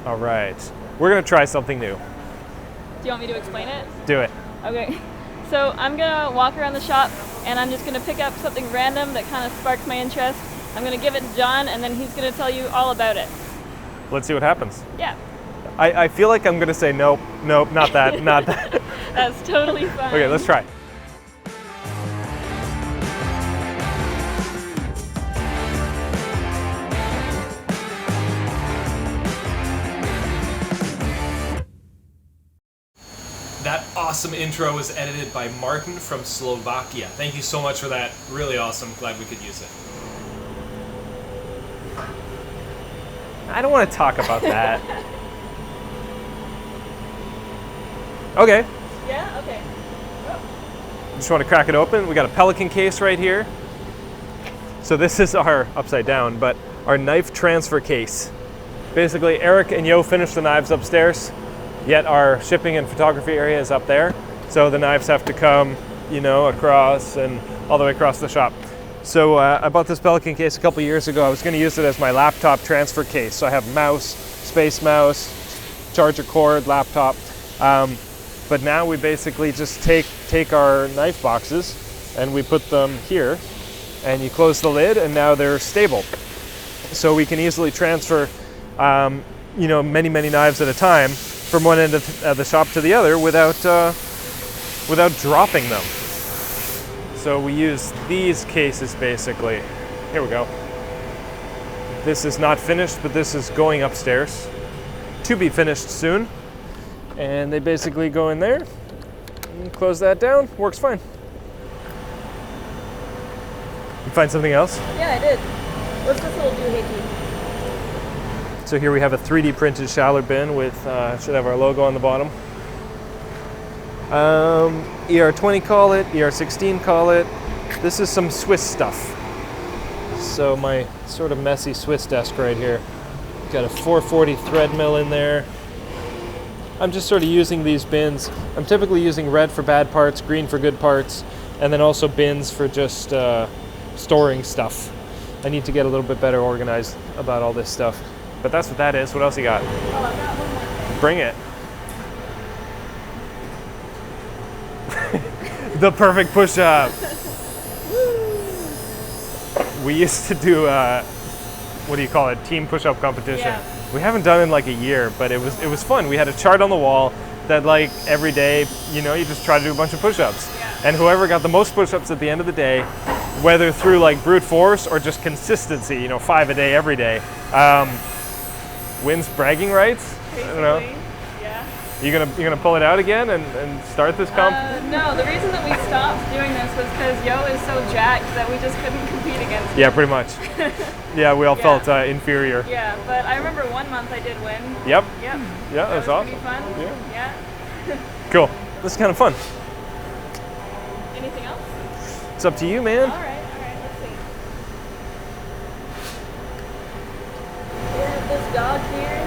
All right. We're going to try something new. Do you want me to explain it? Do it. Okay. So I'm going to walk around the shop and I'm just going to pick up something random that kind of sparks my interest. I'm going to give it to John and then he's going to tell you all about it. Let's see what happens. Yeah. I feel like I'm going to say nope, nope, not that, not that. That's totally fine. Okay, let's try. That awesome intro was edited by Martin from Slovakia. Thank you so much for that. Really awesome. Glad we could use it. I don't want to talk about that. Okay. Yeah? Okay. Just want to crack it open. We got a Pelican case right here. So this is our, upside down, but our knife transfer case. Basically, Eric and Yo finished the knives upstairs. Yet our shipping and photography area is up there. So the knives have to come, you know, across and all the way across the shop. So I bought this Pelican case a couple years ago. I was gonna use it as my laptop transfer case. So I have mouse, space mouse, charger cord, laptop. But now we basically just take our knife boxes and we put them here and you close the lid and now they're stable. So we can easily transfer, you know, many knives at a time from one end of the shop to the other without dropping them. So we use these cases basically. Here we go. This is not finished, but this is going upstairs to be finished soon. And they basically go in there and close that down. Works fine. You find something else? Yeah, I did. What's this little doohickey? So here we have a 3D printed Schaller bin with, should have our logo on the bottom. ER20 call it, ER16 call it. This is some Swiss stuff. So my sort of messy Swiss desk right here. Got a 440 thread mill in there. I'm just sort of using these bins. I'm typically using red for bad parts, green for good parts, and then also bins for just storing stuff. I need to get a little bit better organized about all this stuff. But that's what that is. What else you got? Oh, I got one more. Bring it. The perfect push-up. We used to do, what do you call it? Team push-up competition. Yeah. We haven't done it in like a year, but it was fun. We had a chart on the wall that like every day, you know, you just try to do a bunch of push-ups. Yeah. And whoever got the most push-ups at the end of the day, whether through like brute force or just consistency, you know, 5 a day every day, wins bragging rights. Basically, I don't know. yeah. You gonna pull it out again and start this comp? No, the reason that we stopped doing this was because Yo is so jacked that we just couldn't compete against him. Yeah, pretty much. Yeah, we all Yeah. felt inferior. Yeah, but I remember one month I did win. Yep. Yep. Yeah, That that's was awesome. pretty fun. Yeah. Yeah. Cool. This is kind of fun. Anything else? It's up to you, man. All right, let's see. We have this dog here.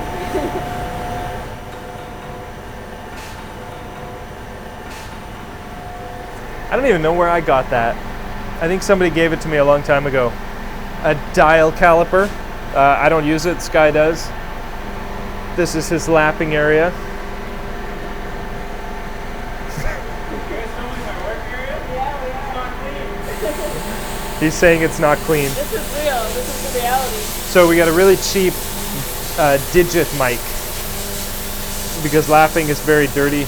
I don't even know where I got that. I think somebody gave it to me a long time ago. A dial caliper. I don't use it, Sky does. This is his lapping area. He's saying it's not clean. This is real. This is the reality. So we got a really cheap digit mic because lapping is very dirty.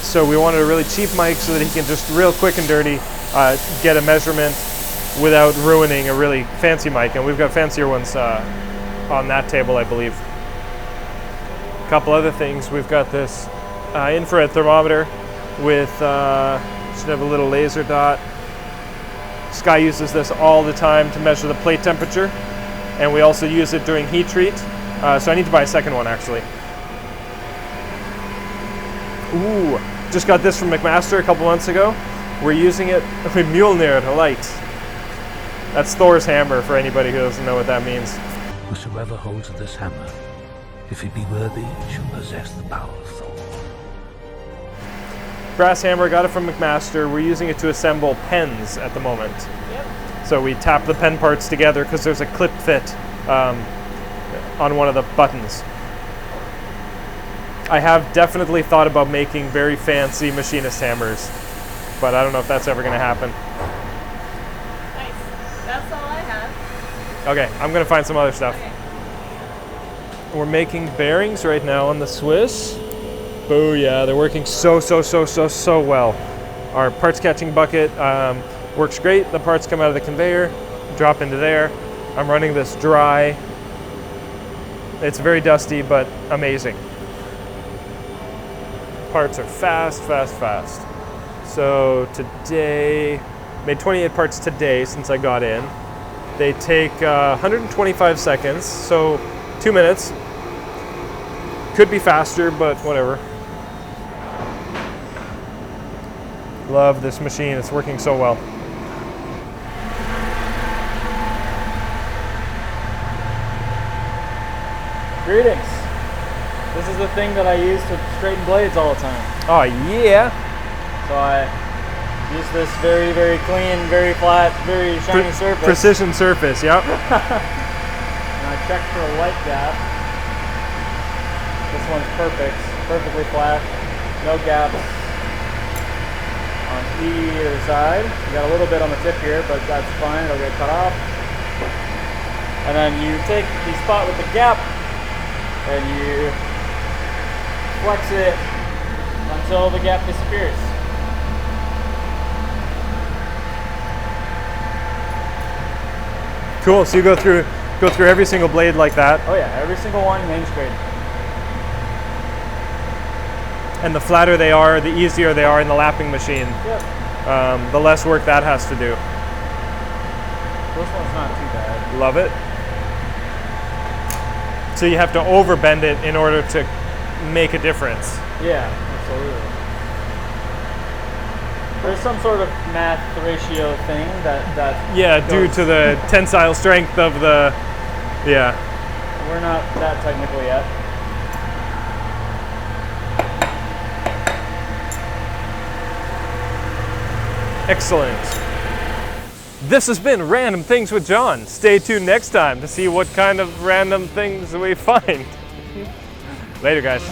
So we wanted a really cheap mic so that he can just real quick and dirty get a measurement without ruining a really fancy mic. And we've got fancier ones on that table, I believe. A couple other things. We've got this infrared thermometer with, should have a little laser dot. Sky uses this all the time to measure the plate temperature. And we also use it during heat treat. So I need to buy a second one actually. Ooh, just got this from McMaster a couple months ago. We're using it with Mjolnir light. That's Thors Hammer for anybody who doesn't know what that means. Whosoever holds this hammer, if he be worthy, shall possess the power of Thor. Brass hammer, got it from McMaster. We're using it to assemble pens at the moment. Yep. So we tap the pen parts together because there's a clip fit on one of the buttons. I have definitely thought about making very fancy machinist hammers, but I don't know if that's ever gonna happen. Nice. That's all I have. Okay, I'm gonna find some other stuff. Okay. We're making bearings right now on the Swiss. Booyah, they're working so well. Our parts catching bucket works great. The parts come out of the conveyor, drop into there. I'm running this dry. It's very dusty, but amazing. Parts are fast. So today, made 28 parts today since I got in. They take 125 seconds, so 2 minutes. Could be faster, but whatever. Love this machine, it's working so well. Greetings. This is the thing that I use to straighten blades all the time. Oh yeah. So I use this very, very clean, very flat, very shiny surface. Precision surface, yep. And I check for a light gap. This one's perfect, perfectly flat, no gaps on either side. You got a little bit on the tip here, but that's fine, it'll get cut off. And then you take the spot with the gap and you flex it until the gap disappears. Cool, so you go through every single blade like that. Oh yeah, every single one main straight. And the flatter they are, the easier they are in the lapping machine. Yep. The less work that has to do. This one's not too bad. Love it. So you have to overbend it in order to make a difference. Yeah, absolutely. There's some sort of math ratio thing that Yeah, due goes- to the tensile strength of the, yeah. We're not that technical yet. Excellent. This has been Random Things with John. Stay tuned next time to see what kind of random things we find. Later, guys.